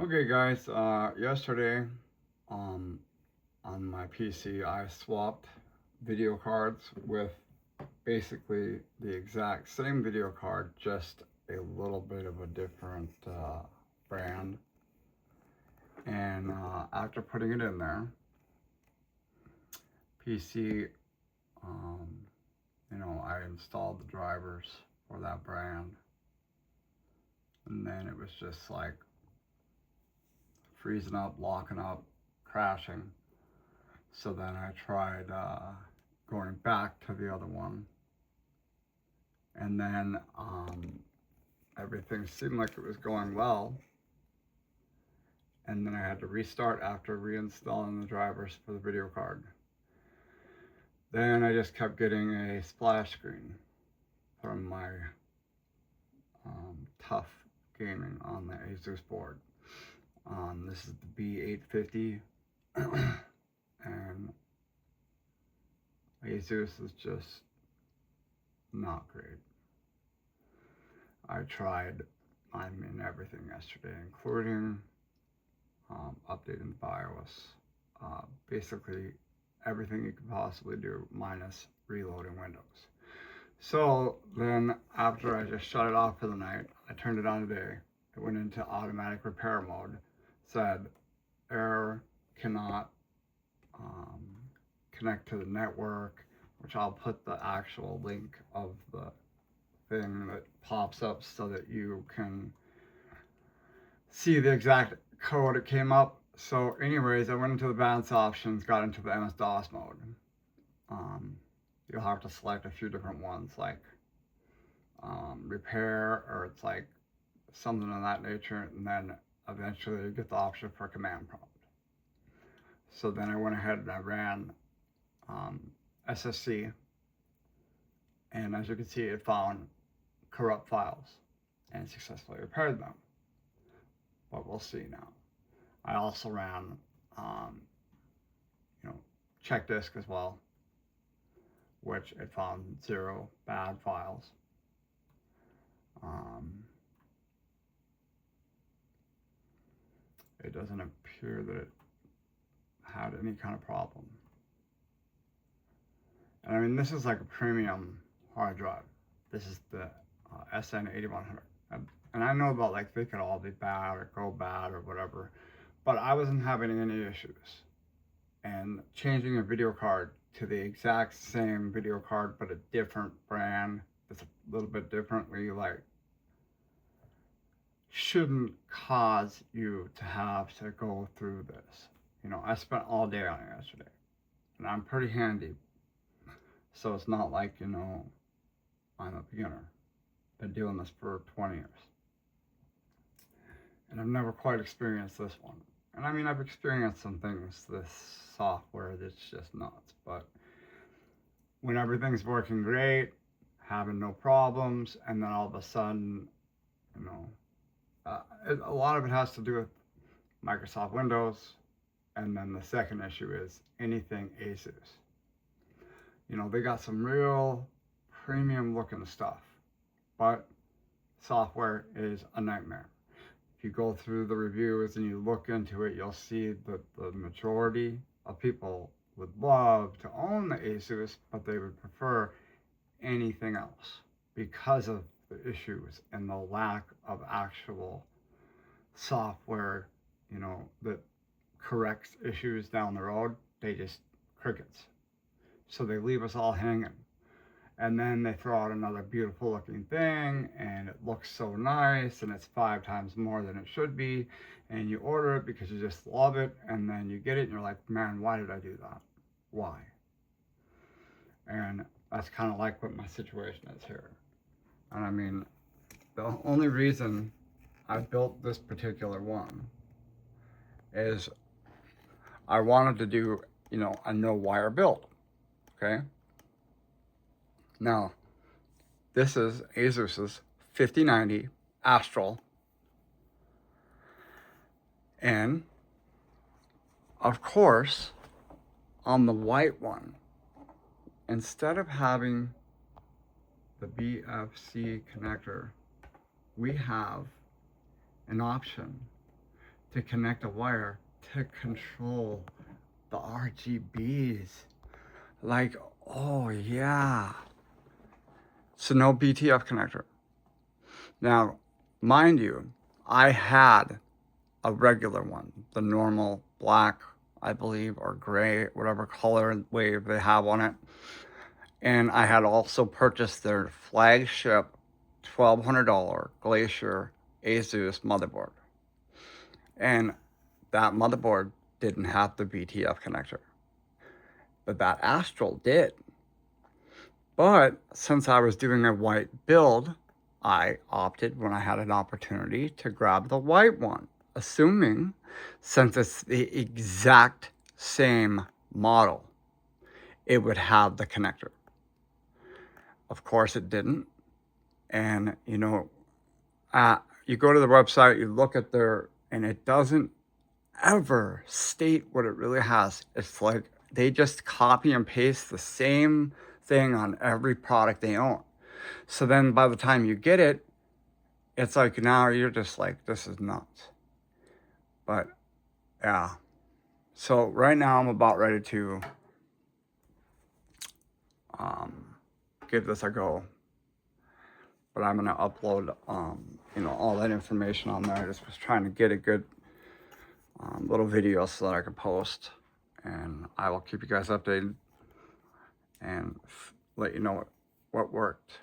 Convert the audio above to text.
Okay guys, yesterday um, on my PC I swapped video cards with basically the exact same video card, just a little bit of a different brand. And after putting it in there, PC, um, I installed the drivers for that brand. And then it was just like freezing up, locking up, crashing. So then I tried going back to the other one, and then everything seemed like it was going well. And then I had to restart after reinstalling the drivers for the video card. Then I just kept getting a splash screen from my tough gaming on the Asus board. This is the B850, and Asus is just not great. I tried, everything yesterday, including updating the BIOS. Basically, everything you could possibly do, minus reloading Windows. So then, after I just shut it off for the night, I turned it on today. It went into automatic repair mode. Said error, cannot connect to the network, which I'll put the actual link of the thing that pops up so that you can see the exact code it came up. So anyways, I went into the balance options, got into the MS-DOS mode. You'll have to select a few different ones, like repair, or it's like something of that nature, and then eventually you get the option for command prompt. So then I went ahead and I ran SSC, and as you can see, it found corrupt files and successfully repaired them. But we'll see now. I also ran, check disk as well, which it found 0 bad files. It doesn't appear that it had any kind of problem. And this is like a premium hard drive. This is the SN8100. And I know about, like, they could all be bad or go bad or whatever, but I wasn't having any issues. And changing a video card to the exact same video card but a different brand that's a little bit differently, like, shouldn't cause you to have to go through this. I spent all day on it yesterday, and I'm pretty handy, so it's not like, I'm a beginner. Been doing this for 20 years. And I've never quite experienced this one. And I've experienced some things, this software, that's just nuts. But when everything's working great, having no problems, and then all of a sudden, a lot of it has to do with Microsoft Windows. And then the second issue is anything Asus. They got some real premium looking stuff, but software is a nightmare. If you go through the reviews and you look into it, you'll see that the majority of people would love to own the Asus, but they would prefer anything else because of the issues and the lack of actual software, that corrects issues down the road. They just crickets. So they leave us all hanging. And then they throw out another beautiful looking thing, and it looks so nice, and it's 5 times more than it should be, and you order it because you just love it, and then you get it and you're like, man, why did I do that? Why? And that's kind of like what my situation is here. And the only reason I built this particular one is I wanted to do, a no wire build. Okay. Now, this is Asus's 5090 Astral. And, of course, on the white one, instead of having the BFC connector, we have an option to connect a wire to control the RGBs. Like, oh yeah. So no BTF connector. Now, mind you, I had a regular one, the normal black, I believe, or gray, whatever color wave they have on it. And I had also purchased their flagship $1,200 Glacier Asus motherboard. And that motherboard didn't have the BTF connector, but that Astral did. But since I was doing a white build, I opted, when I had an opportunity, to grab the white one, assuming, since it's the exact same model, it would have the connector. Of course it didn't. And you know, you go to the website, you look at their, and it doesn't ever state what it really has. It's like they just copy and paste the same thing on every product they own. So then by the time you get it, it's like now you're just like, this is nuts. But yeah. So right now I'm about ready to give this a go. But I'm gonna upload you know, all that information on there. I just was trying to get a good little video so that I could post, and I will keep you guys updated and let you know what worked.